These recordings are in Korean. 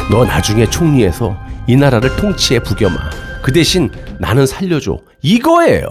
너 나중에 총리해서 이 나라를 통치해 부겸아. 그 대신 나는 살려줘. 이거예요.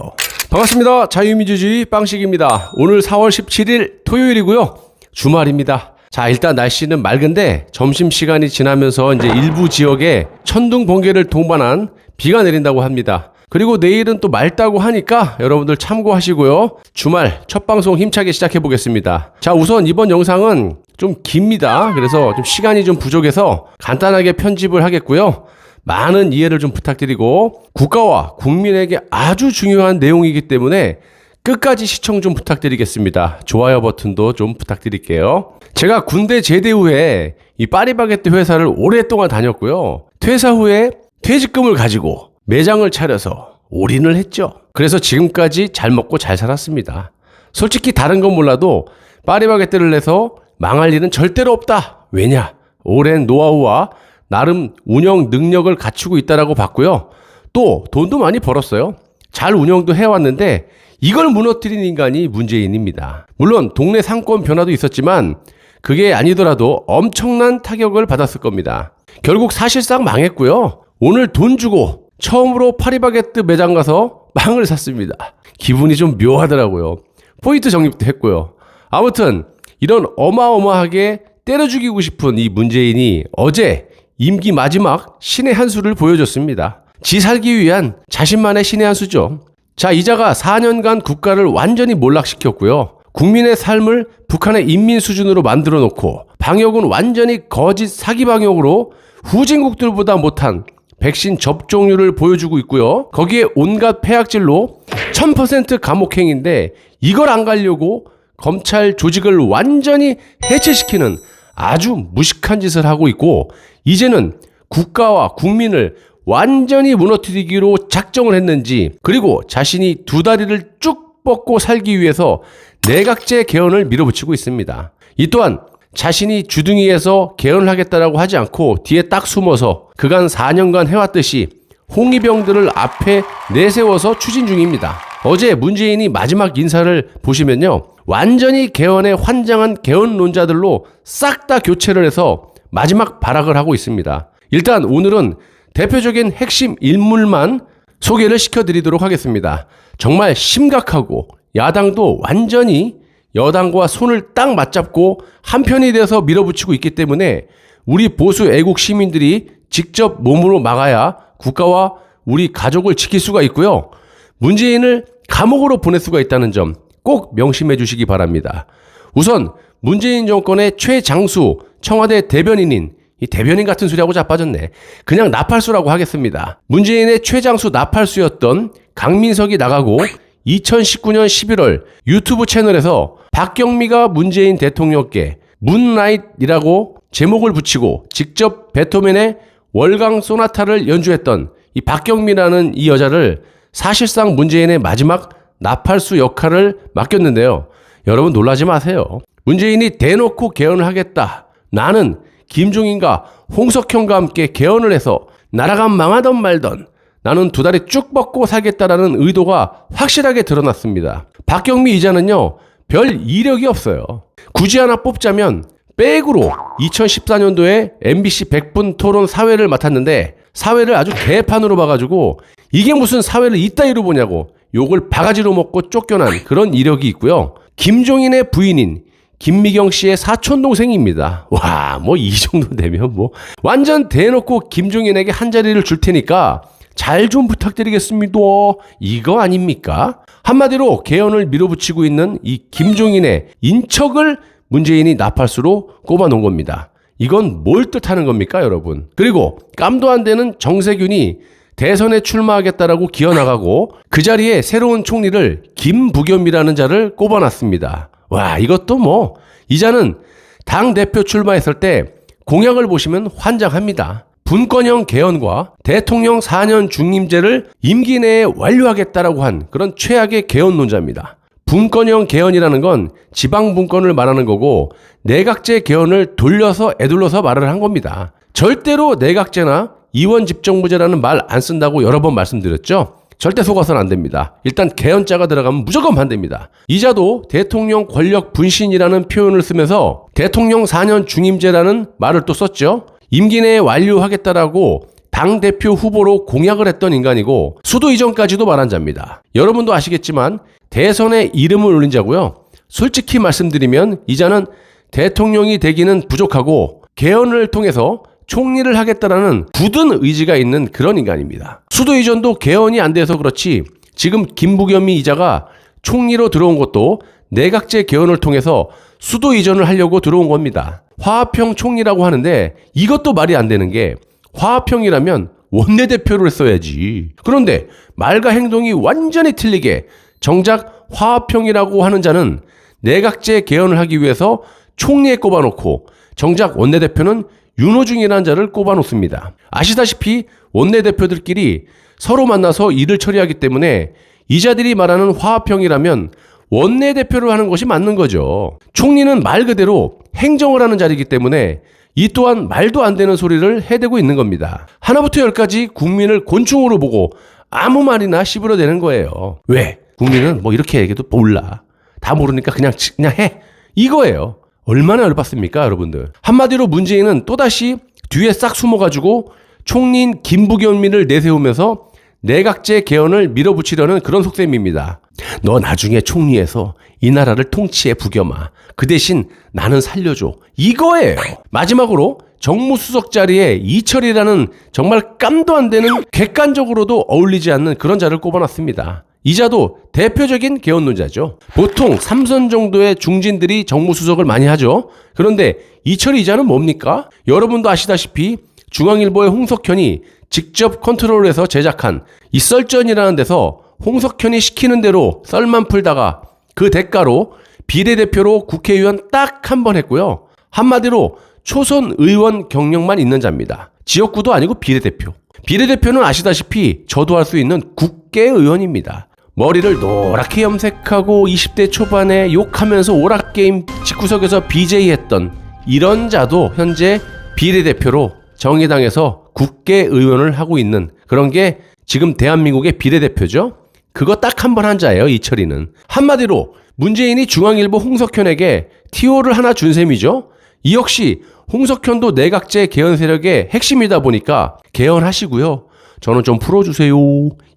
반갑습니다. 자유민주주의 빵식입니다. 오늘 4월 17일 토요일이고요. 주말입니다. 자, 일단 날씨는 맑은데 점심시간이 지나면서 이제 일부 지역에 천둥 번개를 동반한 비가 내린다고 합니다. 그리고 내일은 또 맑다고 하니까 여러분들 참고하시고요. 주말 첫 방송 힘차게 시작해 보겠습니다. 자, 우선 이번 영상은 좀 깁니다. 그래서 좀 시간이 좀 부족해서 간단하게 편집을 하겠고요. 많은 이해를 좀 부탁드리고 국가와 국민에게 아주 중요한 내용이기 때문에 끝까지 시청 좀 부탁드리겠습니다. 좋아요 버튼도 좀 부탁드릴게요. 제가 군대 제대 후에 이 파리바게뜨 회사를 오랫동안 다녔고요. 퇴사 후에 퇴직금을 가지고 매장을 차려서 올인을 했죠. 그래서 지금까지 잘 먹고 잘 살았습니다. 솔직히 다른 건 몰라도 파리바게뜨를 내서 망할 일은 절대로 없다. 왜냐? 오랜 노하우와 나름 운영 능력을 갖추고 있다라고 봤고요. 또 돈도 많이 벌었어요. 잘 운영도 해왔는데 이걸 무너뜨린 인간이 문재인입니다. 물론 동네 상권 변화도 있었지만 그게 아니더라도 엄청난 타격을 받았을 겁니다. 결국 사실상 망했고요. 오늘 돈 주고 처음으로 파리바게뜨 매장 가서 빵을 샀습니다. 기분이 좀 묘하더라고요. 포인트 적립도 했고요. 아무튼 이런 어마어마하게 때려 죽이고 싶은 이 문재인이 어제 임기 마지막 신의 한 수를 보여줬습니다. 지 살기 위한 자신만의 신의 한 수죠. 자, 이자가 4년간 국가를 완전히 몰락시켰고요. 국민의 삶을 북한의 인민 수준으로 만들어 놓고 방역은 완전히 거짓 사기 방역으로 후진국들보다 못한 백신 접종률을 보여주고 있고요. 거기에 온갖 폐악질로 1000% 감옥행인데 이걸 안 가려고 검찰 조직을 완전히 해체시키는 아주 무식한 짓을 하고 있고 이제는 국가와 국민을 완전히 무너뜨리기로 작정을 했는지 그리고 자신이 두 다리를 쭉 뻗고 살기 위해서 내각제 개헌을 밀어붙이고 있습니다. 이 또한 자신이 주둥이에서 개헌을 하겠다라고 하지 않고 뒤에 딱 숨어서 그간 4년간 해왔듯이 홍위병들을 앞에 내세워서 추진 중입니다. 어제 문재인이 마지막 인사를 보시면요. 완전히 개헌에 환장한 개헌론자들로 싹 다 교체를 해서 마지막 발악을 하고 있습니다. 일단 오늘은 대표적인 핵심 인물만 소개를 시켜드리도록 하겠습니다. 정말 심각하고 야당도 완전히 여당과 손을 딱 맞잡고 한편이 돼서 밀어붙이고 있기 때문에 우리 보수 애국 시민들이 직접 몸으로 막아야 국가와 우리 가족을 지킬 수가 있고요. 문재인을 감옥으로 보낼 수가 있다는 점 꼭 명심해 주시기 바랍니다. 우선 문재인 정권의 최장수 청와대 대변인인 이 대변인 같은 소리하고 자빠졌네. 그냥 나팔수라고 하겠습니다. 문재인의 최장수 나팔수였던 강민석이 나가고 2019년 11월 유튜브 채널에서 박경미가 문재인 대통령께 문라잇이라고 제목을 붙이고 직접 베토벤의 월강 소나타를 연주했던 이 박경미라는 이 여자를 사실상 문재인의 마지막 나팔수 역할을 맡겼는데요. 여러분 놀라지 마세요. 문재인이 대놓고 개헌을 하겠다. 나는 김종인과 홍석현과 함께 개헌을 해서 나라가 망하던 말던 나는 두 다리 쭉 뻗고 살겠다라는 의도가 확실하게 드러났습니다. 박경미 이자는요. 별 이력이 없어요. 굳이 하나 뽑자면 백으로 2014년도에 MBC 100분 토론 사회를 맡았는데 사회를 아주 개판으로 봐가지고 이게 무슨 사회를 이따위로 보냐고 욕을 바가지로 먹고 쫓겨난 그런 이력이 있고요. 김종인의 부인인 김미경 씨의 사촌 동생입니다. 와, 뭐 이 정도 되면 뭐 완전 대놓고 김종인에게 한 자리를 줄 테니까 잘 좀 부탁드리겠습니다. 이거 아닙니까? 한마디로 개헌을 밀어붙이고 있는 이 김종인의 인척을 문재인이 나팔수로 꼽아놓은 겁니다. 이건 뭘 뜻하는 겁니까, 여러분? 그리고 깜도 안 되는 정세균이 대선에 출마하겠다라고 기어나가고 그 자리에 새로운 총리를 김부겸이라는 자를 꼽아놨습니다. 와, 이것도 뭐 이자는 당대표 출마했을 때 공약을 보시면 환장합니다. 분권형 개헌과 대통령 4년 중임제를 임기 내에 완료하겠다라고 한 그런 최악의 개헌론자입니다. 분권형 개헌이라는 건 지방 분권을 말하는 거고 내각제 개헌을 돌려서 애둘러서 말을 한 겁니다. 절대로 내각제나 이원 집정부제라는 말 안 쓴다고 여러 번 말씀드렸죠. 절대 속아서는 안 됩니다. 일단 개헌자가 들어가면 무조건 반대입니다. 이자도 대통령 권력 분신이라는 표현을 쓰면서 대통령 4년 중임제라는 말을 또 썼죠. 임기 내에 완료하겠다라고 당대표 후보로 공약을 했던 인간이고 수도 이전까지도 말한 자입니다. 여러분도 아시겠지만 대선에 이름을 올린 자고요. 솔직히 말씀드리면 이 자는 대통령이 되기는 부족하고 개헌을 통해서 총리를 하겠다라는 굳은 의지가 있는 그런 인간입니다. 수도 이전도 개헌이 안 돼서 그렇지 지금 김부겸이 이자가 총리로 들어온 것도 내각제 개헌을 통해서 수도 이전을 하려고 들어온 겁니다. 화합형 총리라고 하는데 이것도 말이 안 되는 게 화합형이라면 원내대표를 써야지. 그런데 말과 행동이 완전히 틀리게 정작 화합형이라고 하는 자는 내각제 개헌을 하기 위해서 총리에 꼽아놓고 정작 원내대표는 윤호중이라는 자를 꼽아놓습니다. 아시다시피 원내대표들끼리 서로 만나서 일을 처리하기 때문에 이 자들이 말하는 화합형이라면 원내대표를 하는 것이 맞는 거죠. 총리는 말 그대로 행정을 하는 자리이기 때문에 이 또한 말도 안 되는 소리를 해대고 있는 겁니다. 하나부터 열까지 국민을 곤충으로 보고 아무 말이나 씹으려대는 거예요. 왜? 국민은 뭐 이렇게 얘기해도 몰라. 다 모르니까 그냥 해. 이거예요. 얼마나 열받습니까, 여러분들? 한마디로 문재인은 또다시 뒤에 싹 숨어가지고 총리인 김부겸을 내세우면서 내각제 개헌을 밀어붙이려는 그런 속셈입니다. 너 나중에 총리에서 이 나라를 통치해 부겸아. 그 대신 나는 살려줘. 이거예요. 마지막으로 정무수석 자리에 이철이라는 정말 깜도 안 되는 객관적으로도 어울리지 않는 그런 자를 꼽아놨습니다. 이 자도 대표적인 개헌론자죠. 보통 3선 정도의 중진들이 정무수석을 많이 하죠. 그런데 이철이 이자는 뭡니까? 여러분도 아시다시피 중앙일보의 홍석현이 직접 컨트롤해서 제작한 이 썰전이라는 데서 홍석현이 시키는 대로 썰만 풀다가 그 대가로 비례대표로 국회의원 딱 한 번 했고요. 한마디로 초선 의원 경력만 있는 자입니다. 지역구도 아니고 비례대표. 비례대표는 아시다시피 저도 할 수 있는 국회의원입니다. 머리를 노랗게 염색하고 20대 초반에 욕하면서 오락게임 집구석에서 BJ 했던 이런 자도 현재 비례대표로 정의당에서 국회의원을 하고 있는 그런 게 지금 대한민국의 비례대표죠. 그거 딱 한 번 한 자예요, 이철이는. 한마디로 문재인이 중앙일보 홍석현에게 TO를 하나 준 셈이죠. 이 역시 홍석현도 내각제 개헌 세력의 핵심이다 보니까 개헌하시고요. 저는 좀 풀어주세요.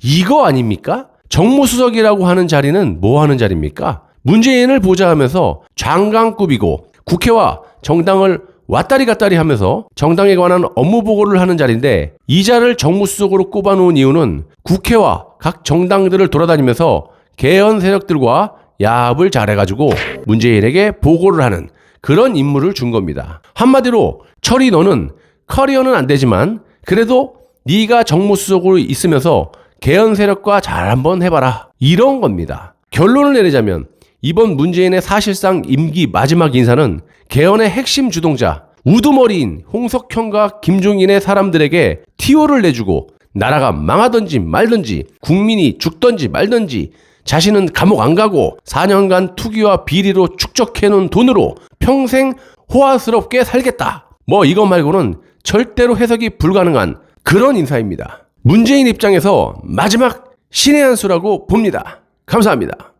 이거 아닙니까? 정무수석이라고 하는 자리는 뭐 하는 자리입니까? 문재인을 보좌하면서 장관급이고 국회와 정당을 왔다리 갔다리 하면서 정당에 관한 업무 보고를 하는 자리인데 이 자를 정무수석으로 꼽아놓은 이유는 국회와 각 정당들을 돌아다니면서 개헌 세력들과 야합을 잘해가지고 문재인에게 보고를 하는 그런 임무를 준 겁니다. 한마디로 철이 너는 커리어는 안 되지만 그래도 네가 정무수석으로 있으면서 개헌 세력과 잘 한번 해봐라. 이런 겁니다. 결론을 내리자면 이번 문재인의 사실상 임기 마지막 인사는 개헌의 핵심 주동자 우두머리인 홍석현과 김종인의 사람들에게 TO를 내주고 나라가 망하든지 말든지 국민이 죽든지 말든지 자신은 감옥 안 가고 4년간 투기와 비리로 축적해놓은 돈으로 평생 호화스럽게 살겠다. 뭐 이거 말고는 절대로 해석이 불가능한 그런 인사입니다. 문재인 입장에서 마지막 신의 한 수라고 봅니다. 감사합니다.